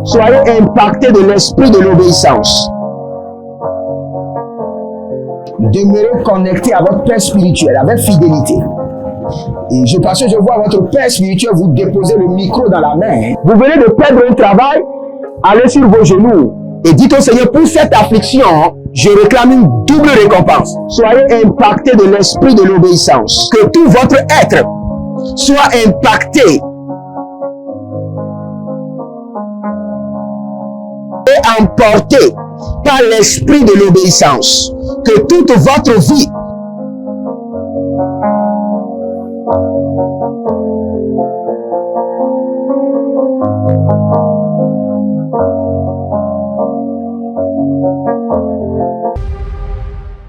Soyez impactés de l'esprit de l'obéissance. Demeurez connectés à votre Père spirituel avec fidélité. Et parce que je vois votre Père spirituel vous déposer le micro dans la main. Vous venez de perdre un travail, allez sur vos genoux et dites au Seigneur, pour cette affliction, je réclame une double récompense. Soyez impactés de l'esprit de l'obéissance. Que tout votre être soit impacté et emporté par l'esprit de l'obéissance. Que toute votre vie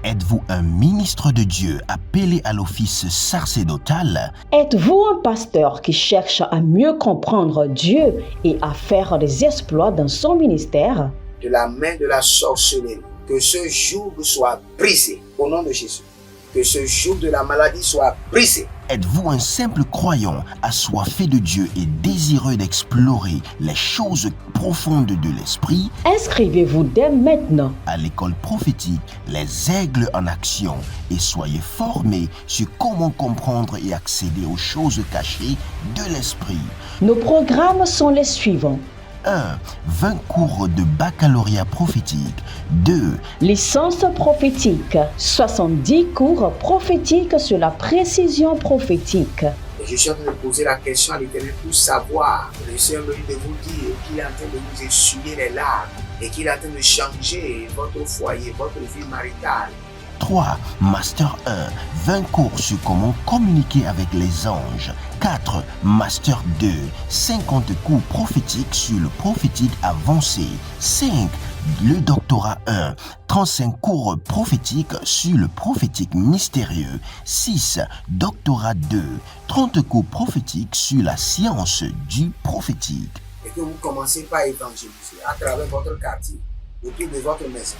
Êtes-vous un ministre de Dieu appelé à l'office sacerdotal? Êtes-vous un pasteur qui cherche à mieux comprendre Dieu et à faire des exploits dans son ministère? De la main de la sorcellerie, que ce joug soit brisé au nom de Jésus. Que ce joug de la maladie soit brisé. Êtes-vous un simple croyant assoiffé de Dieu et désireux d'explorer les choses profondes de l'esprit? Inscrivez-vous dès maintenant À l'école prophétique Les Aigles en Action et soyez formés sur comment comprendre et accéder aux choses cachées de l'esprit. Nos programmes sont les suivants. 1. 20 cours de baccalauréat prophétique. 2. Licence prophétique. 70 cours prophétiques sur la précision prophétique. Et je suis en train de poser la question à l'Éternel pour savoir. Le Seigneur me dit de vous dire qu'il est en train de vous essuyer les larmes et qu'il est en train de changer votre foyer, votre vie maritale. 3. Master 1. 20 cours sur comment communiquer avec les anges. 4. Master 2. 50 cours prophétiques sur le prophétique avancé. 5. Le doctorat 1. 35 cours prophétiques sur le prophétique mystérieux. 6. Doctorat 2. 30 cours prophétiques sur la science du prophétique. Et que vous commencez par évangéliser à travers votre quartier, autour de votre maison,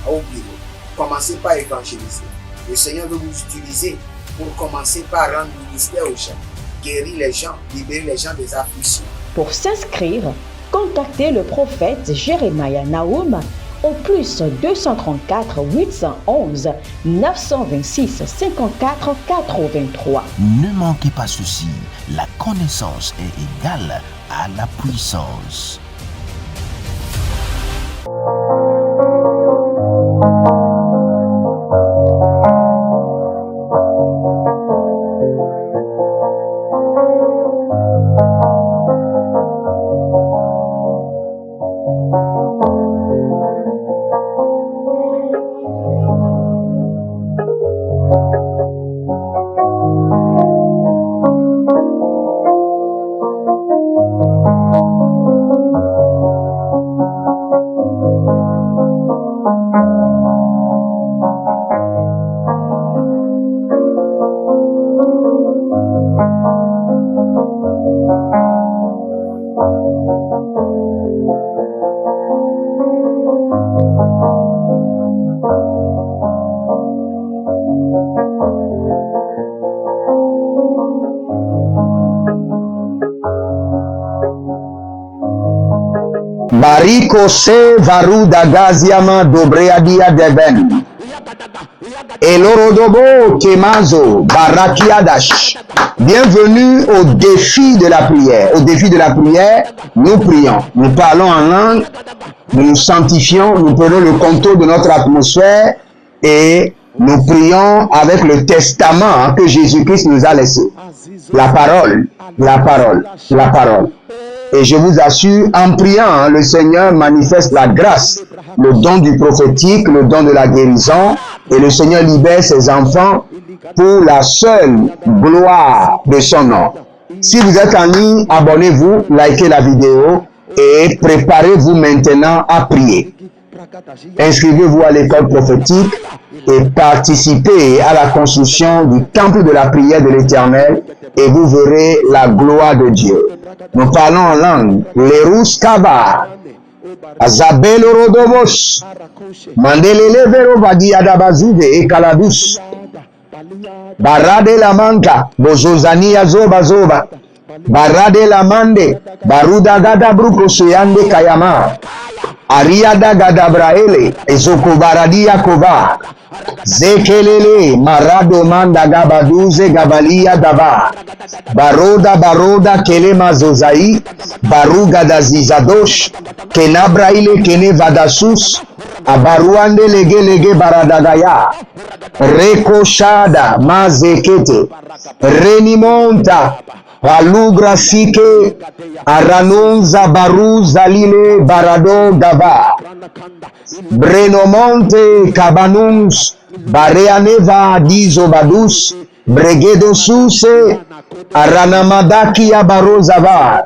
au bureau. Commencez par évangéliser. Le Seigneur veut vous utiliser pour commencer par rendre ministère aux gens, guérir les gens, libérer les gens des afflictions. Pour s'inscrire, contactez le prophète Jérémia Nahum au plus 234 811 926 54 83. Ne manquez pas ceci, la connaissance est égale à la puissance. Bariko se varuda gaziama dobreadia deben. Elorodobo kemazo barakiadash. Bienvenue au défi de la prière. Au défi de la prière, nous prions. Nous parlons en langue, nous nous sanctifions, nous prenons le contrôle de notre atmosphère et nous prions avec le testament que Jésus-Christ nous a laissé. La parole, la parole, la parole. Et je vous assure, en priant, le Seigneur manifeste la grâce, le don du prophétique, le don de la guérison, et le Seigneur libère ses enfants pour la seule gloire de son nom. Si vous êtes en ligne, abonnez-vous, likez la vidéo et préparez-vous maintenant à prier. Inscrivez-vous à l'école prophétique et participez à la construction du temple de la prière de l'Éternel et vous verrez la gloire de Dieu. Nous parlons en langue. Lerus Kaba, Azabel Rodomos, Mandelele Vero Vadi Adabazude et Kalabus, Barade la Manka, Bozozani Azoba Zoba, Barade la mande. Baruda gada bruko suyande kayama. Ariada gada braele. Ezoko baradia kova. Zekelele. Marado manda gabaduze gabalia daba. Baroda kele mazozai. Baruga da zizadosh. Kenabraile kene vadasus. Abaruande lege baradagaya. Rekoshada mazekete. Renimonta. Palugra sike. Aranonza baru zalile barado gaba. Brenomonte kabanus. Bareaneva dizobadus. Bregedo suse. Aranamadaki abarozava.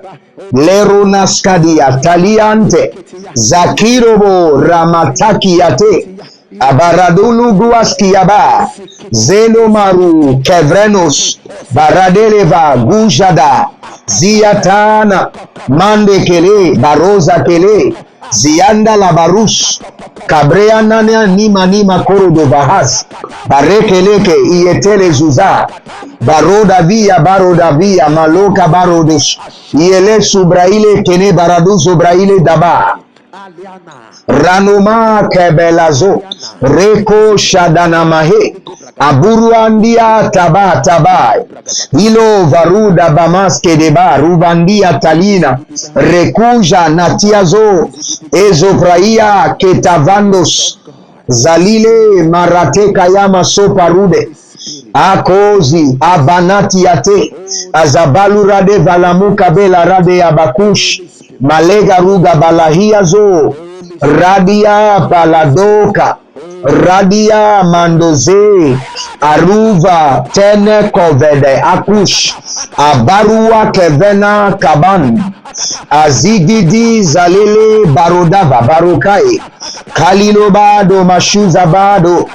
Lero naskadia taliante. Zakirobo ramataki ate. Abaradulu guaskiaba. Zenomaru kevrenos. Baradeleva gujada. Ziatana. Mandekele. Baroza kele. Zianda la barus. Kabreanania nima koro do bahas. Barekeleke ietele zuza. Baroda via maloka barodos. Iele subraile kene baraduzo braile daba. Ranoma kebelazo. Reko shadanamahe. Aburuandia taba. Ilo varuda bamaske deba. Rubandia talina. Rekuja natiazo. Ezopraia ketavandos. Zalile marate kayama soparude. Akozi abanati ate. Azabalu rade valamu kabela rade abakush. Malega ruga balahiazo. Radia baladoka. Radia mandoze. Aruva tene kovede akush. Abarua kevena kaban. Azigidi zalele barodava barokai. Kalilobado mashuzabado.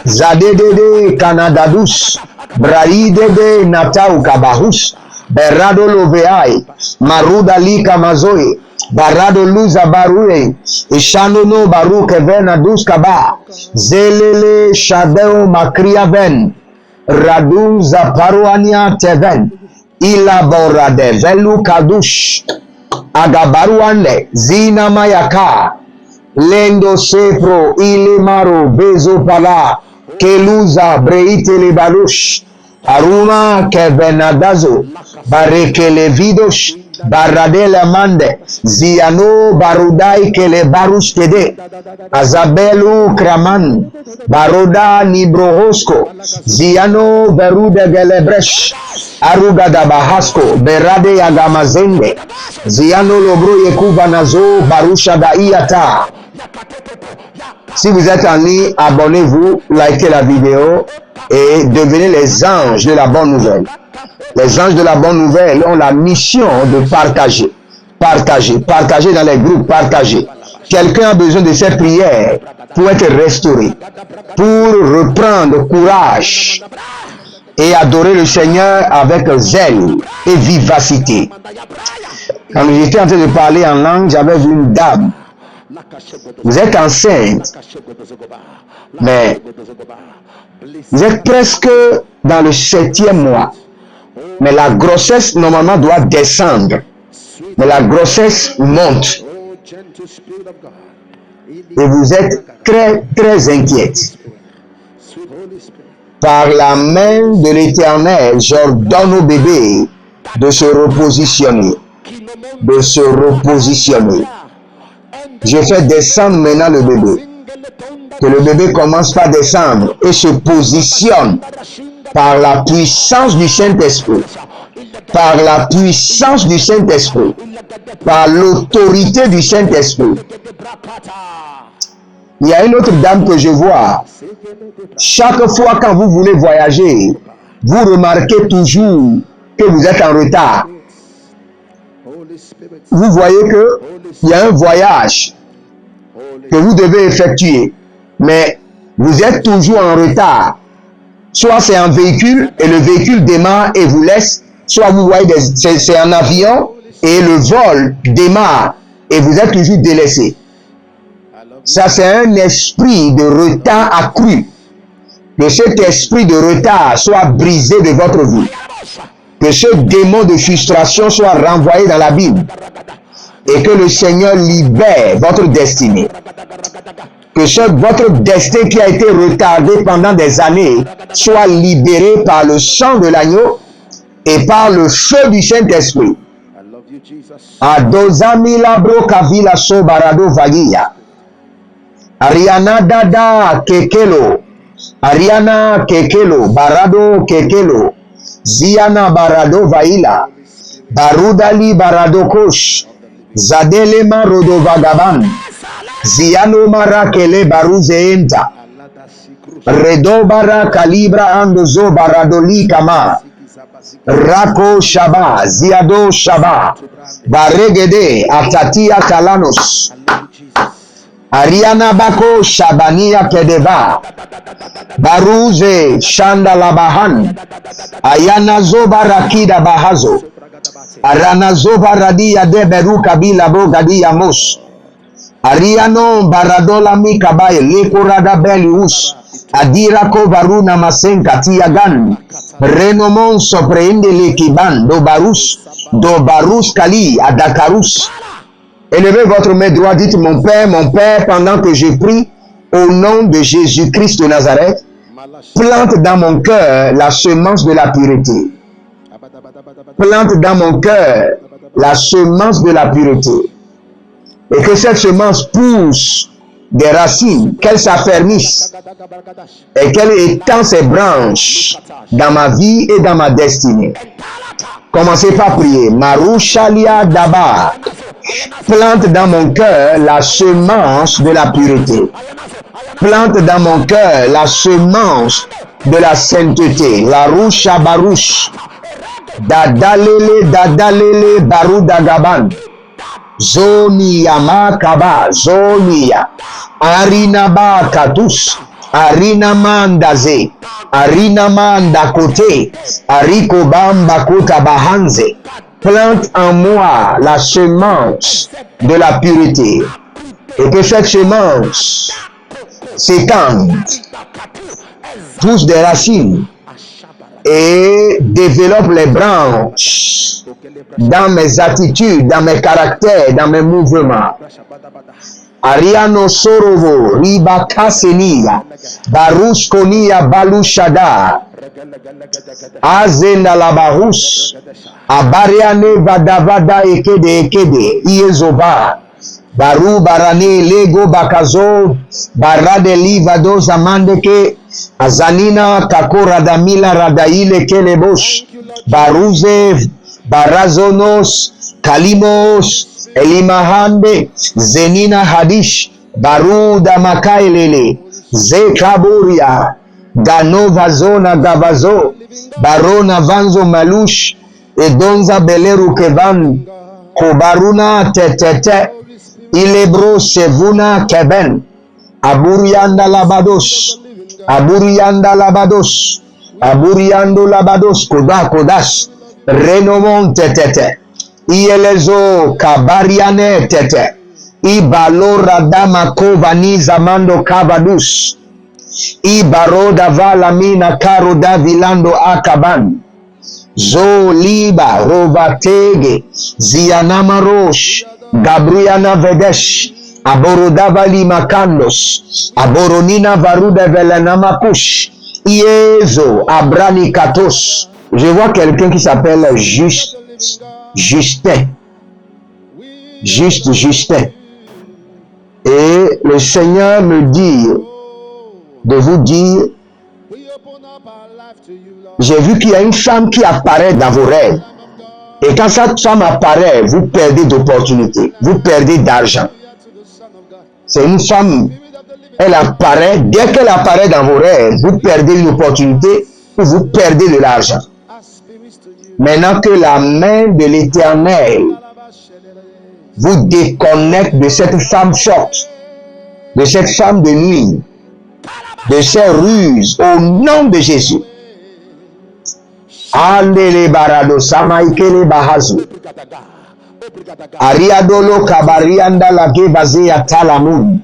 Zadedede kanadadus. Braidede natau kabahus. Berado loveai. Maruda lika mazoe. Barado luza barue. Ishanono baru kevena duskaba. Zelele shadeo makria ven. Radunza paruania teven. Ilaborade velu kadush. Agabaruane zina mayaka. Lendo sepro ilemaro bezo pala. Keluza breite le balush. Aruma kevenadazo. Barekele vidosh. Baradele mande. Ziano barudai kele barush kede. Azabelu kraman. Baroda nibrohosko. Ziano berude gelebresh. Arugada bahasko. Berade yagamazende. Ziano lobro yekuva nazo. Barusha daiyata. Si vous êtes en ligne, abonnez-vous, likez la vidéo et devenez les anges de la bonne nouvelle. Les anges de la bonne nouvelle ont la mission de partager. Partager dans les groupes, partager. Quelqu'un a besoin de cette prière pour être restauré, pour reprendre courage et adorer le Seigneur avec zèle et vivacité. Quand j'étais en train de parler en langue, j'avais vu une dame. Vous êtes enceinte, mais vous êtes presque dans le 7e mois. Mais la grossesse, normalement, doit descendre. Mais la grossesse monte. Et vous êtes très inquiète. Par la main de l'Éternel, j'ordonne au bébé de se repositionner. Je fais descendre maintenant le bébé. Que le bébé commence par descendre et se positionne par la puissance du Saint-Esprit. Par la puissance du Saint-Esprit. Par l'autorité du Saint-Esprit. Il y a une autre dame que je vois. Chaque fois quand vous voulez voyager, vous remarquez toujours que vous êtes en retard. Vous voyez qu'il y a un voyage que vous devez effectuer, mais vous êtes toujours en retard. Soit c'est un véhicule et le véhicule démarre et vous laisse, soit vous voyez c'est un avion et le vol démarre et vous êtes toujours délaissé. Ça c'est un esprit de retard accru. Que cet esprit de retard soit brisé de votre vie. Que ce démon de frustration soit renvoyé dans la Bible et que le Seigneur libère votre destinée. Que votre destin qui a été retardé pendant des années soit libéré par le sang de l'agneau et par le feu du Saint-Esprit. Adozami labro kavila so barado vagia. Ariana dada kekelo. Ariana kekelo. Barado kekelo. Ziana barado vaila. Barudali barado kosh. Zadelema rodo vagaban. Ziano marakele baruzeenta. Redo bara kalibra andozo baradoli kama. Rako Shaba, Ziado Shaba, Baregede, Atatia Kalanos, Ariana Bako, Shabania Kedeva, Baruze, Shanda Labahan, Ayana Zoba Rakida Bahazo, Arana Zoba Radia de Beru Kabila Bogadia Mos, Ariano Baradola Mikabaye, Lekorada Belius, Adirako Varuna Masenka Tiagan, Renomon soprehende l'Ekiban, do Barus Kali, à Dakarus. Élevez votre main droite, dites mon Père, pendant que je prie au nom de Jésus-Christ de Nazareth, plante dans mon cœur la semence de la pureté. Plante dans mon cœur la semence de la pureté. Et que cette semence pousse des racines, qu'elle s'affermisse et qu'elle étend ses branches dans ma vie et dans ma destinée. Commencez par prier. Marushalia Daba. Plante dans mon cœur la semence de la pureté. Plante dans mon cœur la semence de la sainteté. La Rusha Barush. Dadalele Barudagaban. Zonia Makaba. Zonia. Arina ba katus, Arina mandaze, Arina manda kote, Ariko bamba kota bahanze. Plante en moi la semence de la pureté et que cette semence s'étende, pousse des racines et développe les branches dans mes attitudes, dans mes caractères, dans mes mouvements. Ariano Sorovo, Riba Kasenia, Barush Konia Balushada, Azena Labarus, Abariane Vadavada Ekede, Iezoba, Baru Barane Lego Bakazo, Barade Livado Zamandeke, Azanina Kakora Damila Radaile Kelebosh, Baruze, Barazonos, Kalimos, Elimahande, Zenina Hadish, Baruda Makailele, Zekaburia, Ganova Zona Gavazo, Barona Vanzo Malush, Edonza Beleru Kevan, Kobaruna Tetete, Ilebro Sevuna Keben, Aburianda Labados, Aburianda Labados, Aburiando Labados, Kodash, Renomon Tetete. Ielezo kabariane tete. Ibalora dama kovani zamando kavadus. Ibaroda valamina karo davilando akaban. Zoliba rovatege. Zianama rosh. Gabriana vedesh. Aborodavali makandos. Aboronina varuda velanama kush. Iezo abrani katos. Je vois quelqu'un qui s'appelle Justin. Et le Seigneur me dit de vous dire, j'ai vu qu'il y a une femme qui apparaît dans vos rêves. Et quand cette femme apparaît, vous perdez d'opportunités, vous perdez d'argent. C'est une femme, elle apparaît, dès qu'elle apparaît dans vos rêves, vous perdez une opportunité ou vous perdez de l'argent. Maintenant que la main de l'Éternel vous déconnecte de cette femme forte, de cette femme de nuit, de ses ruses, au nom de Jésus. Andele barado samaikele bahazu. Ariadolo kabarianda lage bazea talamun.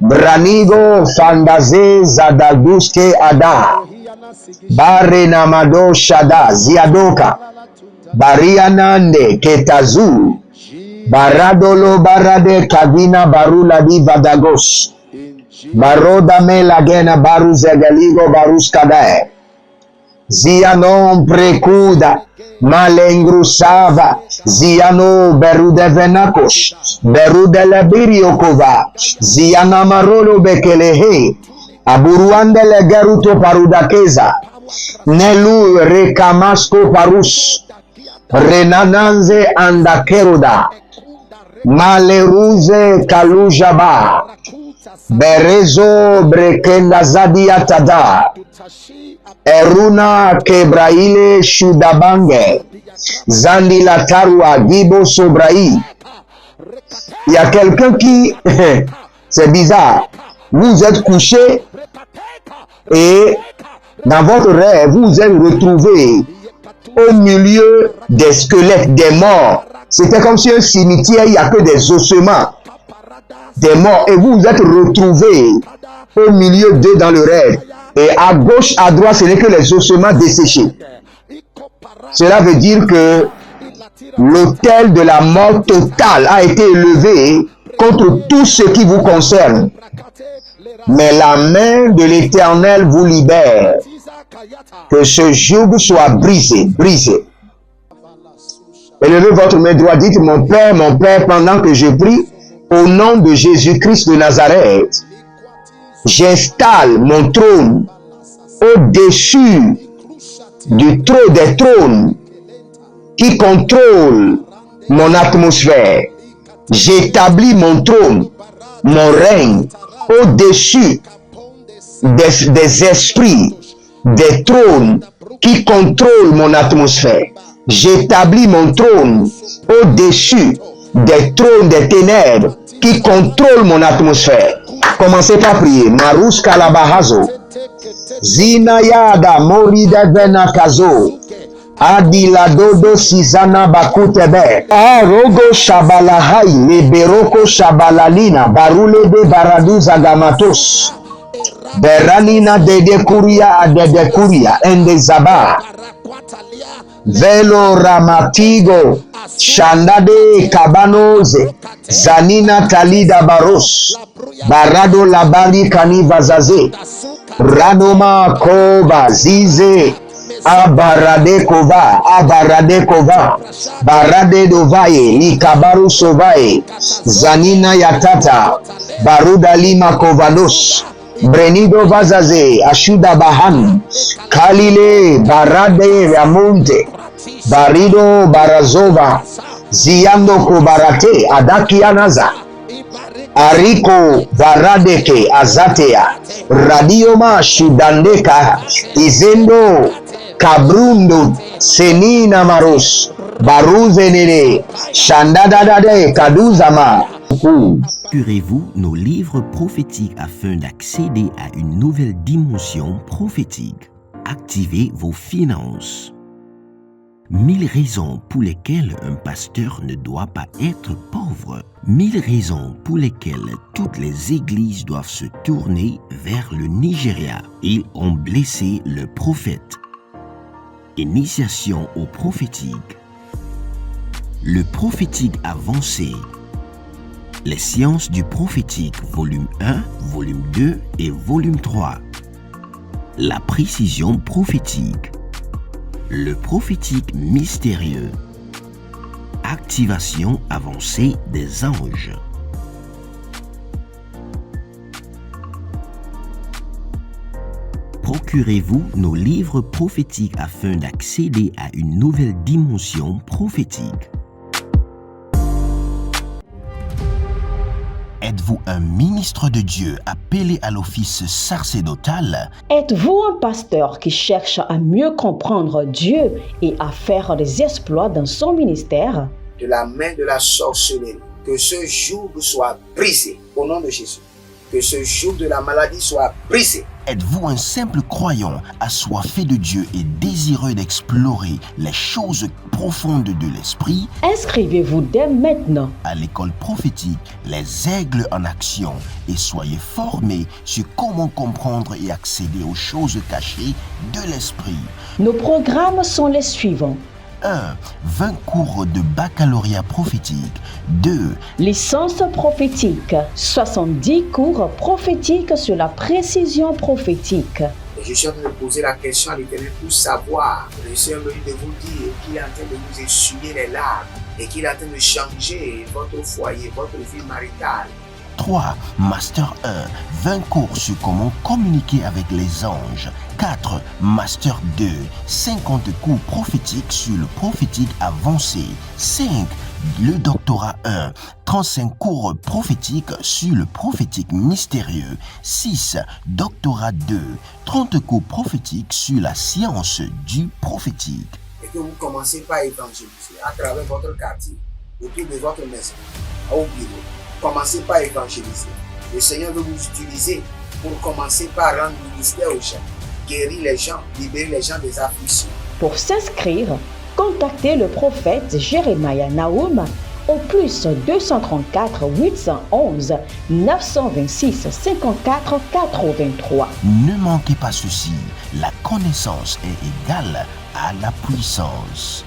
Branigo fandaze zadaduske ada. Barenamado Shada Ziadoka Barianande Ketazu Baradolo Barade Kavina Barula di Vadagos Baroda Melagena Baru Zegaligo Barus Kadae Zianon Prekuda Malengrusava Ziano Berude Venakos Berude Lebiriokova Ziana Marolo Bekelehe Aburuande Legeruto Parudakeza Nelu Rekamasko Parus Renananze Andakeruda Maleruze Kalujaba Berezo Brekenda Zadiatada Eruna Kebraile Shudabange Zandi Latarua Gibo Sobraï. Il y a quelqu'un qui, c'est bizarre, vous êtes couché et dans votre rêve, vous êtes retrouvé au milieu des squelettes, des morts. C'était comme si un cimetière, il n'y a que des ossements, des morts. Et vous vous êtes retrouvé au milieu d'eux dans le rêve. Et à gauche, à droite, ce n'est que les ossements desséchés. Cela veut dire que l'autel de la mort totale a été élevé contre tout ce qui vous concerne. Mais la main de l'Éternel vous libère. Que ce joug soit brisé, brisé. Élevez votre main droite, dites mon Père, pendant que je prie, au nom de Jésus-Christ de Nazareth, j'installe mon trône au-dessus du trône des trônes qui contrôle mon atmosphère. J'établis mon trône, mon règne au-dessus des esprits, des trônes qui contrôlent mon atmosphère. J'établis mon trône au-dessus des trônes des ténèbres qui contrôlent mon atmosphère. Commencez par prier. Marus Kalabahazo. Zinayada Morida Venakazo. Adila Dodo Sizana Bakutebe. Arogo Shabalahai. Liberoko Shabalalina. Barule de Baradu Zagamatos. Beranina de Kuria Adede Kuria. Ende Zaba. Velo Ramatigo. Shandade Kabanoze. Zanina Talida Baros. Barado Labali Kanivazaze. Radoma Kova Zize. Abarade Kova. Barade Dovaye. Likabaru Sovaye. Zanina Yatata. Baruda Lima Kovanos. Brenido Vazaze. Ashuda Bahan. Kalile Barade Ramonte. Barido Barazova. Ziando Kobarate. Adakianaza. Ariko Varadeke Azatea. Radioma Shudandeka. Izendo Kabrundo Senina Maros. Baruzenere. Shandadadade Kaduzama. Procurez-vous nos livres prophétiques afin d'accéder à une nouvelle dimension prophétique. Activez vos finances. 1000 raisons pour lesquelles un pasteur ne doit pas être pauvre. 1000 raisons pour lesquelles toutes les églises doivent se tourner vers le Nigeria. Ils ont blessé le prophète. Initiation au prophétique. Le prophétique avancé. Les sciences du prophétique, volume 1, volume 2 et volume 3. La précision prophétique. Le prophétique mystérieux. Activation avancée des anges. Procurez-vous nos livres prophétiques afin d'accéder à une nouvelle dimension prophétique. Êtes-vous un ministre de Dieu appelé à l'office sacerdotal? Êtes-vous un pasteur qui cherche à mieux comprendre Dieu et à faire des exploits dans son ministère? De la main de la sorcellerie, que ce joug soit brisé au nom de Jésus. que ce joug de la maladie soit brisé. Êtes-vous un simple croyant assoiffé de Dieu et désireux d'explorer les choses profondes de l'esprit? Inscrivez-vous dès maintenant À l'école prophétique, les aigles en action, et soyez formés sur comment comprendre et accéder aux choses cachées de l'esprit. Nos programmes sont les suivants. 1. 20 cours de baccalauréat prophétique. 2. Licence prophétique, 70 cours prophétiques sur la précision prophétique. Et je suis en train de poser la question à l'Éternel pour savoir. Le Seigneur me dit de vous dire qu'il est en train de vous essuyer les larmes et qu'il est en train de changer votre foyer, votre vie maritale. 3. Master 1. 20 cours sur comment communiquer avec les anges. 4. Master 2. 50 cours prophétiques sur le prophétique avancé. 5. Le doctorat 1. 35 cours prophétiques sur le prophétique mystérieux. 6. Doctorat 2. 30 cours prophétiques sur la science du prophétique. Et que vous commencez par évangéliser à travers votre quartier, autour de votre maison, au bureau. Commencez par évangéliser. Le Seigneur veut vous utiliser pour commencer par rendre ministère aux gens, guérir les gens, libérer les gens des afflictions. Pour s'inscrire, contactez le prophète Jérémia Naoum au plus 234 811 926 54 83. Ne manquez pas ceci, la connaissance est égale à la puissance.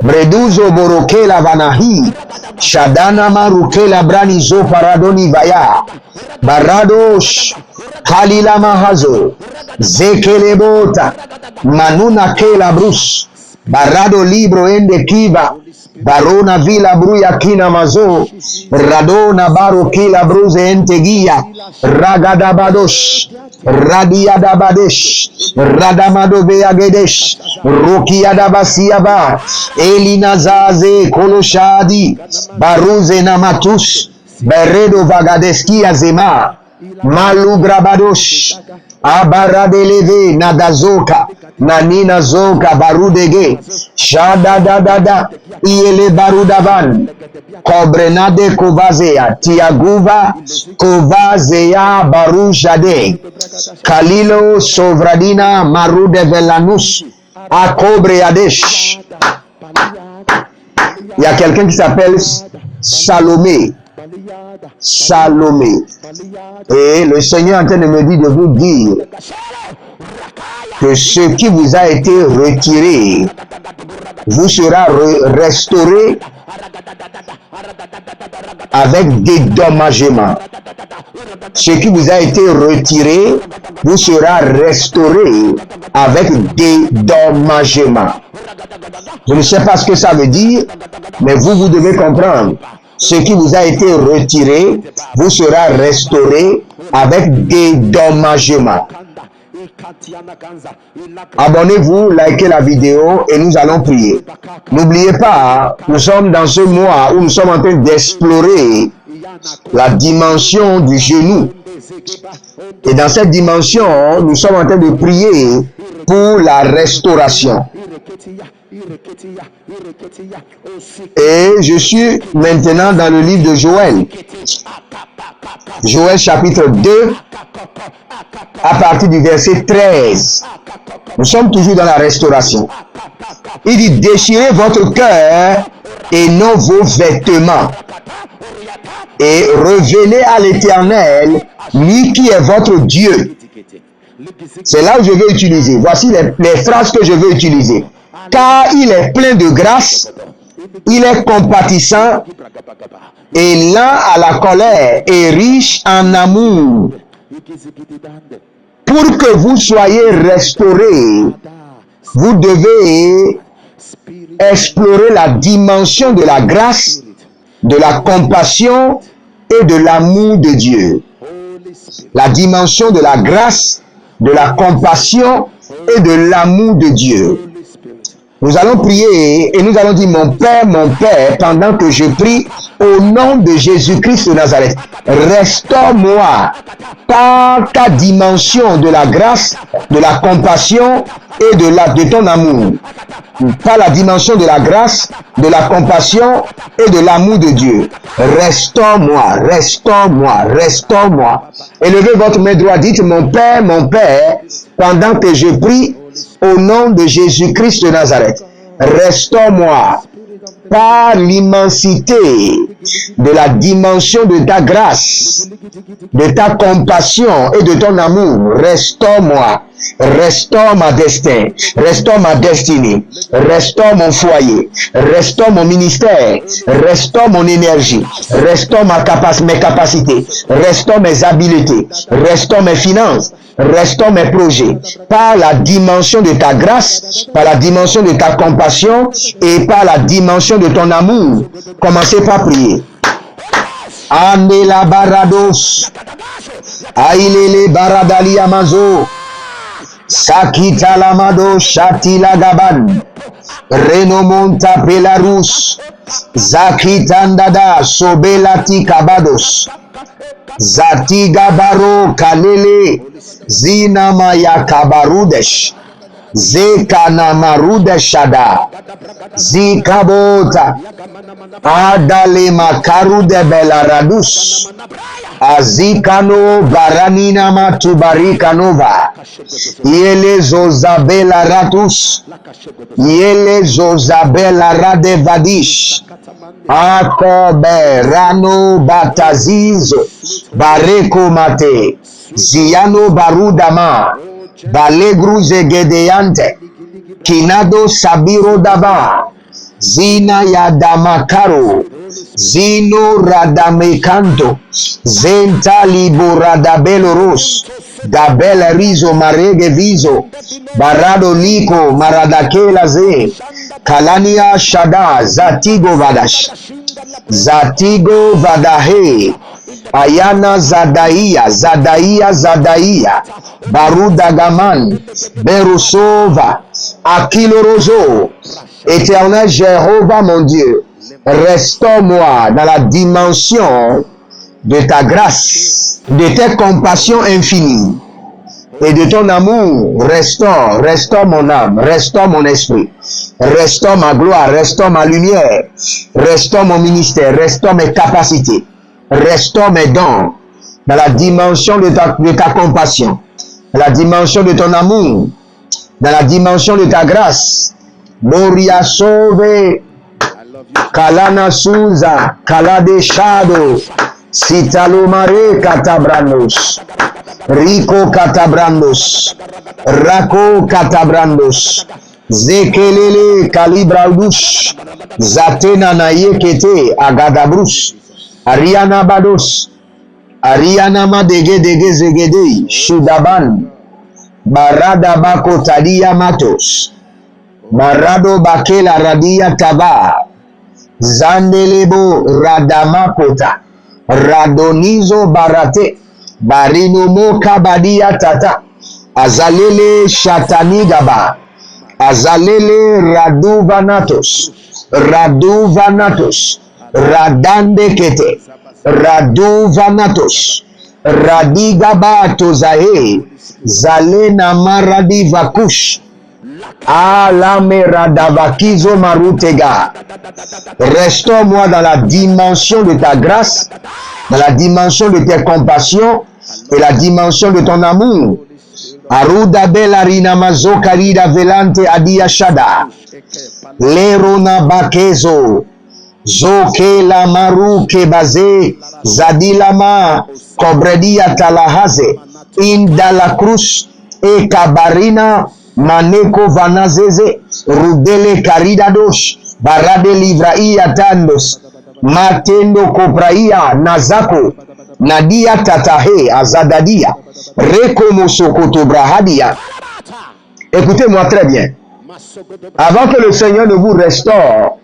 Breduzo borokela vanahi, shadana marukela branizo paradoni vaya, baradosh, halila mahazo, zekelebota, manuna kela brus, barado libro ende kiva, barona vila bruya kina mazo, radona baro kila bruze entegia, ragadabadosh, radiadabadesh, radamado beagedesh, rokiadabasiaba, elinazaze koloshadi, baruze namatus, beredo vagadeskia zema, malugrabadosh, abaradeleve nagazoka, nanina zoka barudege, shadadadada, iele barudavan, kobrenade kovazea, tiaguva, kovazea barujade, kalilo sovradina marude velanus, akobre adesh. Il y a quelqu'un qui s'appelle Salomé. Salomé. Et le Seigneur est en train de me dire de vous dire que ce qui vous a été retiré vous sera restauré avec dédommagement. Ce qui vous a été retiré vous sera restauré avec dédommagement. Je ne sais pas ce que ça veut dire, mais vous devez comprendre. Ce qui vous a été retiré vous sera restauré avec dédommagement. Abonnez-vous, likez la vidéo et nous allons prier. N'oubliez pas, nous sommes dans ce mois où nous sommes en train d'explorer la dimension du genou. Et dans cette dimension, nous sommes en train de prier pour la restauration. Et je suis maintenant dans le livre de Joël. Joël chapitre 2, à partir du verset 13. Nous sommes toujours dans la restauration. Il dit, déchirez votre cœur et non vos vêtements. et revenez à l'Éternel, lui qui est votre Dieu. C'est là où je veux utiliser. Voici les phrases que je veux utiliser. Car il est plein de grâce, il est compatissant et lent à la colère et riche en amour. Pour que vous soyez restaurés, vous devez explorer la dimension de la grâce, de la compassion et de l'amour de Dieu. La dimension de la grâce, de la compassion et de l'amour de Dieu. Nous allons prier et nous allons dire, mon Père, pendant que je prie au nom de Jésus-Christ de Nazareth, restaure-moi par ta dimension de la grâce, de la compassion et de ton amour. Par la dimension de la grâce, de la compassion et de l'amour de Dieu. Restaure-moi, restaure-moi, restaure-moi. Élevez votre main droite, dites, mon Père, pendant que je prie au nom de Jésus-Christ de Nazareth, restaure-moi par l'immensité de la dimension de ta grâce, de ta compassion et de ton amour. Restaure-moi, restaure ma destin, restaure ma destinée, restaure mon foyer, restaure mon ministère, restaure mon énergie, restaure mes capacités, restaure mes habiletés, restaure mes finances, restaure mes projets, par la dimension de ta grâce, par la dimension de ta compassion et par la dimension de ton amour. Commencez par prier. Andela barados, ailele baradali amazo, sakita lamado shatila gaban, renomonta pelarus, zakitandada sobelati kabados, zatiga baro kalele, zinamaya kabarudesh, zekana marudeshada, zikabota, adale makaru de belaradus, azikano baranina matubarika nova, yele zozabela ratus, yele zozabela radevadish, akobe rano batazizo, bareko mate, ziano barudama, balegru zegedeyante, kinado sabiro daba, zina yadamakaro, zino radamekanto, zenta liboradabelorus, dabel rizo marege vizo, barado liko maradakela ze, kalania shada, zatigo vadash, zatigo vadahe, ayana zadaia, zadaia, baruda gaman, berusova, akilorozo. Éternel Jéhovah mon Dieu, restaure-moi dans la dimension de ta grâce, de tes compassions infinies et de ton amour. Restaure mon âme, restaure mon esprit, restaure ma gloire, restaure ma lumière, restaure mon ministère, restaure mes capacités, restaure mes dons dans la dimension de ta compassion, dans la dimension de ton amour, dans la dimension de ta grâce. Moria Sove, Kalana Suza, Kalade Shado, Sitalomare Katabrandos, Rico Katabrandos, Rako Katabrandos, Zekelele Kalibraudush, Zatena Nayekete Agadabrus, Ariana Bados, Ariana Madege Dege Zegede, Shudaban, Barada Bako Tadia Matos, Marado bakela radia taba, zandelebo radamakota, radonizo barate, barinomo kabadia tata, azalele shatanigaba, azalele raduvanatos, radandekete, raduvanatos, radigabato zahe, zalena maradi vakush, Alameradavakizo marutega. Restaure-moi dans la dimension de ta grâce, dans la dimension de tes compassions et la dimension de ton amour. Aruda belarina mazokarida velante adiashada. Lerona bakezo. Zoke la maru kebaze, zadilama, kobredia talahaze, indala cruz, e kabarina, maneko vanazeze, rudele karidadosh, barade livraia tandos, matendo kopraia, nazako, nadia tatahe, azadadia, rekomosokoto brahadia. Écoutez-moi très bien. Avant que le Seigneur ne vous restaure,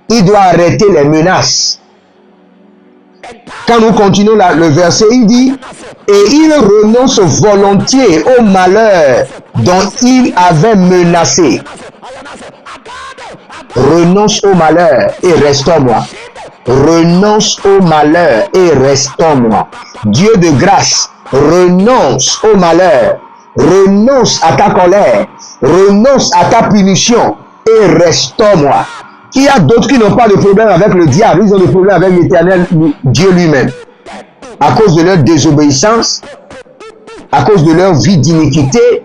il doit arrêter les menaces. Quand nous continuons le verset, il dit, et il renonce volontiers au malheur dont il avait menacé. Renonce au malheur et restaure-moi. Renonce au malheur et restaure-moi. Dieu de grâce, renonce au malheur. Renonce à ta colère, renonce à ta punition et restaure-moi. Il y a d'autres qui n'ont pas de problème avec le diable, ils ont des problèmes avec l'éternel Dieu lui-même. À cause de leur désobéissance, à cause de leur vie d'iniquité,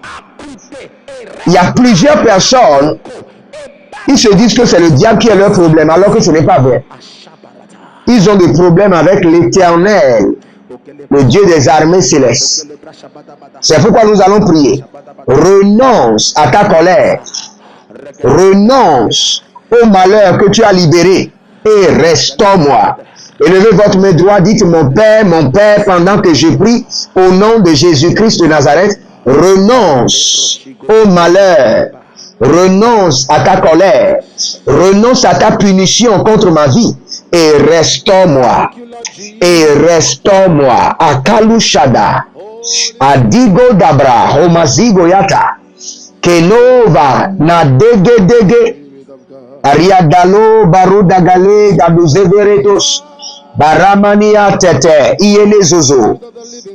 il y a plusieurs personnes, ils se disent que c'est le diable qui est leur problème, alors que ce n'est pas vrai. Ils ont des problèmes avec l'éternel, le Dieu des armées célestes. C'est pourquoi nous allons prier. Renonce à ta colère. Renonce au malheur que tu as libéré et restaure-moi. Élevez votre main droite, dites mon Père, pendant que je prie au nom de Jésus-Christ de Nazareth, renonce au malheur. Renonce à ta colère. Renonce à ta punition contre ma vie et restaure-moi. Et restaure-moi. Akalushada. Adigo dabra. Homazigo yata. Kenova na dege. Ariadalo barudagale gaduzeveretos. Baramania tete. Iele zozo.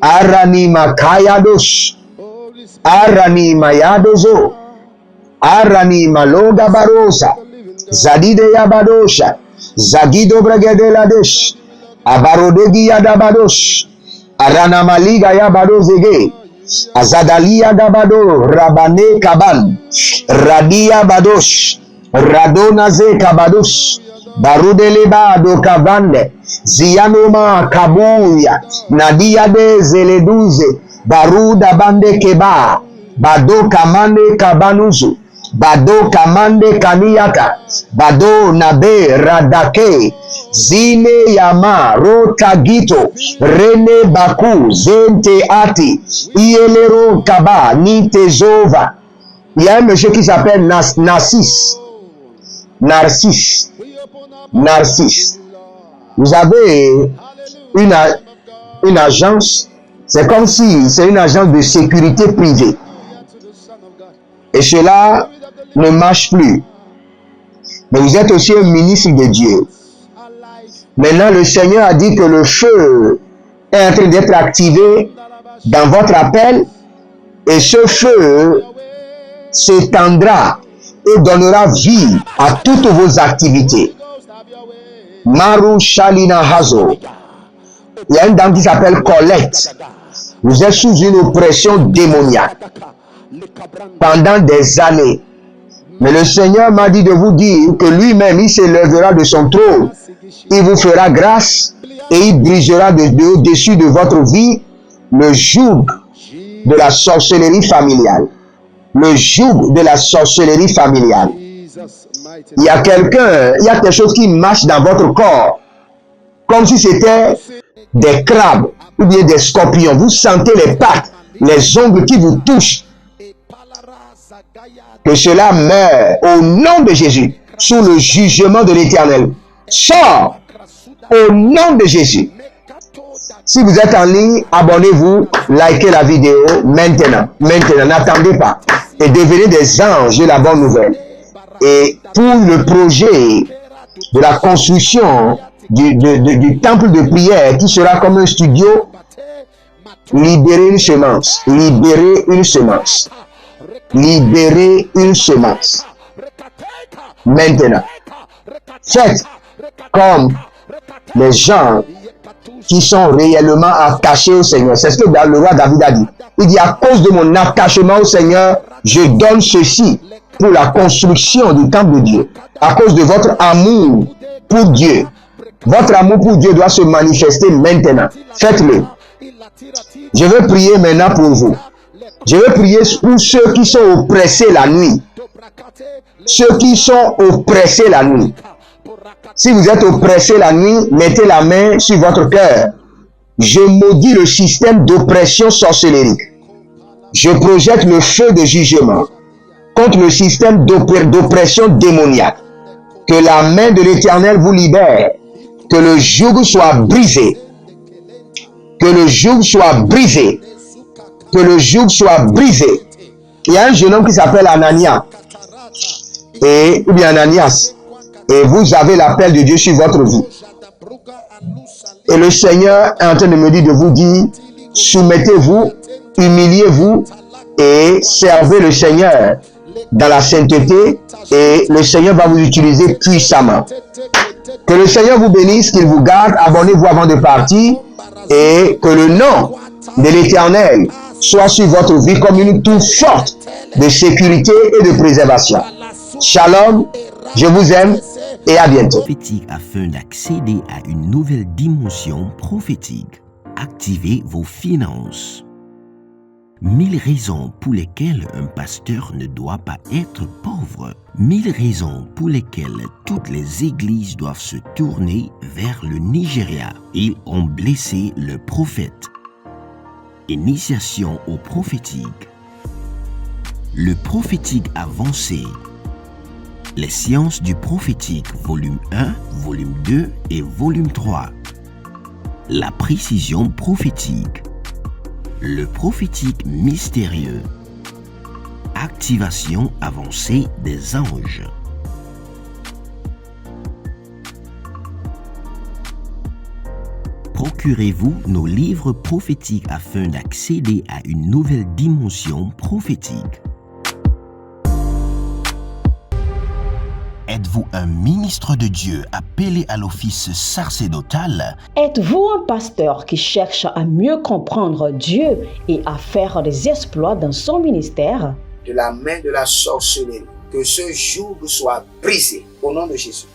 Arani makayados. Arani mayadozo. Arani maloga barosa. Zadide yabadosha. Zagido bregedeladesh. Abarodegi yadabadosh. Arana maliga yabadozege. Azadalia dabado. Rabane kaban. Radia badosh. Radonaze kabadosh. Barudeleba do kavande. Zianoma kabuya. Nadia de zeleduze. Baruda bande keba. Bado kamande kabanuzu. Bado kamande kaniyata. Bado nabe radake. Zine yama rotagito. Rene baku zente ati. Ielero kaba nite zova. Il y a un monsieur qui s'appelle Narcisse. Narcisse. Vous avez une agence. C'est comme si c'est une agence de sécurité privée. Et cela ne marche plus. Mais vous êtes aussi un ministre de Dieu. Maintenant, le Seigneur a dit que le feu est en train d'être activé dans votre appel. Et ce feu s'étendra et donnera vie à toutes vos activités. Maru Shalina Hazo. Il y a une dame qui s'appelle Colette. Vous êtes sous une oppression démoniaque pendant des années. Mais le Seigneur m'a dit de vous dire que lui-même, il s'élèvera de son trône. Il vous fera grâce et il brisera au-dessus de votre vie le joug de la sorcellerie familiale. Le joug de la sorcellerie familiale. Il y a quelque chose qui marche dans votre corps, comme si c'était des crabes ou bien des scorpions. Vous sentez les pattes, les ongles qui vous touchent. Que cela meure au nom de Jésus, sous le jugement de l'Éternel. Sors au nom de Jésus. Si vous êtes en ligne, abonnez-vous, likez la vidéo maintenant. N'attendez pas. Et devenez des anges de la bonne nouvelle. Et pour le projet de la construction du temple de prière qui sera comme un studio, libérez une semence. Libérez une semence. Libérez une semence. Maintenant, faites comme les gens qui sont réellement attachés au Seigneur. C'est ce que le roi David a dit. Il dit, à cause de mon attachement au Seigneur, je donne ceci pour la construction du temple de Dieu. À cause de votre amour pour Dieu. Votre amour pour Dieu doit se manifester maintenant. Faites-le. Je veux prier maintenant pour vous. Je veux prier pour ceux qui sont oppressés la nuit. Ceux qui sont oppressés la nuit. Si vous êtes oppressés la nuit, mettez la main sur votre cœur. Je maudis le système d'oppression sorcellerie. Je projette le feu de jugement contre le système d'oppression démoniaque. Que la main de l'Éternel vous libère. Que le joug soit brisé. Que le joug soit brisé. Que le joug soit brisé. Il y a un jeune homme qui s'appelle Ananias. Ou bien Ananias. Et vous avez l'appel de Dieu sur votre vie. Et le Seigneur est en train de me dire de vous dire, soumettez-vous, humiliez-vous et servez le Seigneur dans la sainteté et le Seigneur va vous utiliser puissamment. Que le Seigneur vous bénisse, qu'il vous garde, abonnez-vous avant de partir et que le nom de l'Éternel soit sur votre vie comme une tour forte de sécurité et de préservation. Shalom, je vous aime et à bientôt. Prophétique afin d'accéder à une nouvelle dimension prophétique. Activez vos finances. 1000 raisons pour lesquelles un pasteur ne doit pas être pauvre. 1000 raisons pour lesquelles toutes les églises doivent se tourner vers le Nigeria. Ils ont blessé le prophète. Initiation au prophétique. Le prophétique avancé. Les sciences du prophétique, volume 1, volume 2 et volume 3. La précision prophétique. Le prophétique mystérieux. Activation avancée des anges. Procurez-vous nos livres prophétiques afin d'accéder à une nouvelle dimension prophétique. Êtes-vous un ministre de Dieu appelé à l'office sacerdotal? Êtes-vous un pasteur qui cherche à mieux comprendre Dieu et à faire des exploits dans son ministère? De la main de la sorcellerie, que ce joug soit brisé au nom de Jésus.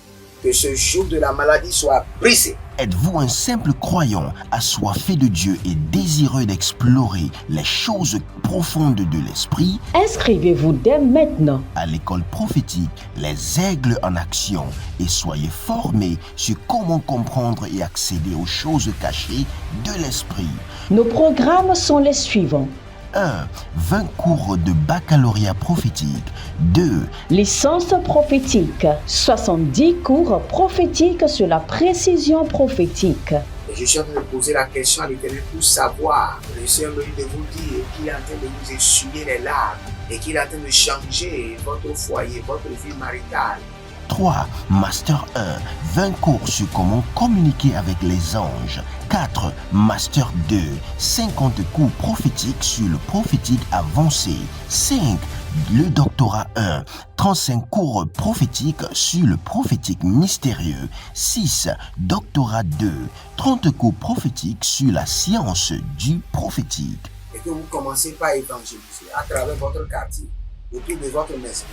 Que ce joug de la maladie soit brisé. Êtes-vous un simple croyant assoiffé de Dieu et désireux d'explorer les choses profondes de l'esprit? Inscrivez-vous dès maintenant À l'école prophétique, les aigles en action, et soyez formés sur comment comprendre et accéder aux choses cachées de l'esprit. Nos programmes sont les suivants. 1. 20 cours de baccalauréat prophétique. 2. Licence prophétique. 70 cours prophétiques sur la précision prophétique. Et je suis en train de poser la question à l'Éternel pour savoir. Le Seigneur me dit de vous dire qu'il est en train de vous essuyer les larmes et qu'il est en train de changer votre foyer, votre vie maritale. 3. Master 1. 20 cours sur comment communiquer avec les anges. 4. Master 2. 50 cours prophétiques sur le prophétique avancé. 5. Le doctorat 1. 35 cours prophétiques sur le prophétique mystérieux. 6. Doctorat 2. 30 cours prophétiques sur la science du prophétique. Et que vous commencez par évangéliser à travers votre quartier, autour de votre maison,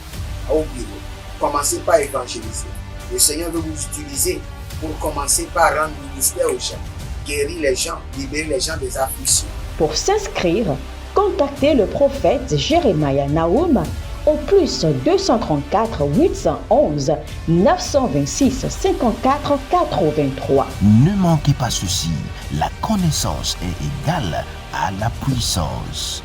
au bureau. Commencez par évangéliser. Le Seigneur veut vous utiliser pour commencer par rendre ministère aux gens, guérir les gens, libérer les gens des afflictions. Pour s'inscrire, contactez le prophète Jérémia Naoum au plus 234 811 926 54 83. Ne manquez pas ceci, la connaissance est égale à la puissance.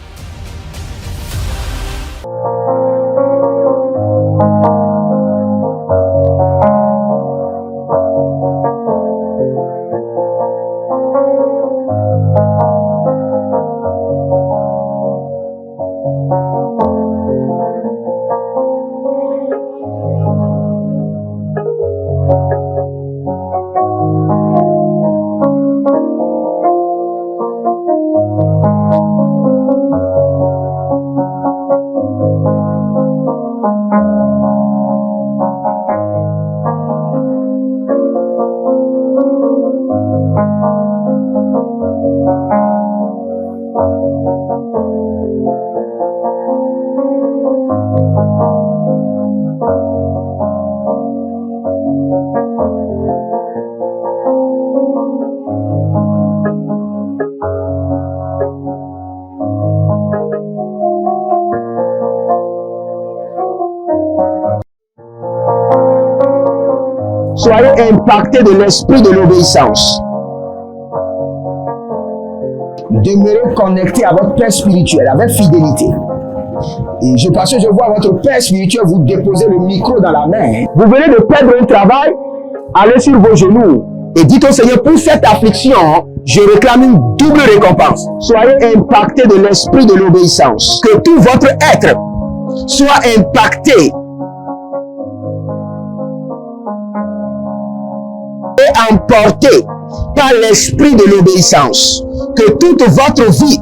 Soyez impactés de l'esprit de l'obéissance. Demeurez connectés à votre Père spirituel avec fidélité. Et parce que je vois votre Père spirituel vous déposer le micro dans la main. Vous venez de perdre un travail, allez sur vos genoux et dites au Seigneur, pour cette affliction, je réclame une double récompense. Soyez impactés de l'esprit de l'obéissance. Que tout votre être soit impacté et emporté par l'esprit de l'obéissance. Que toute votre vie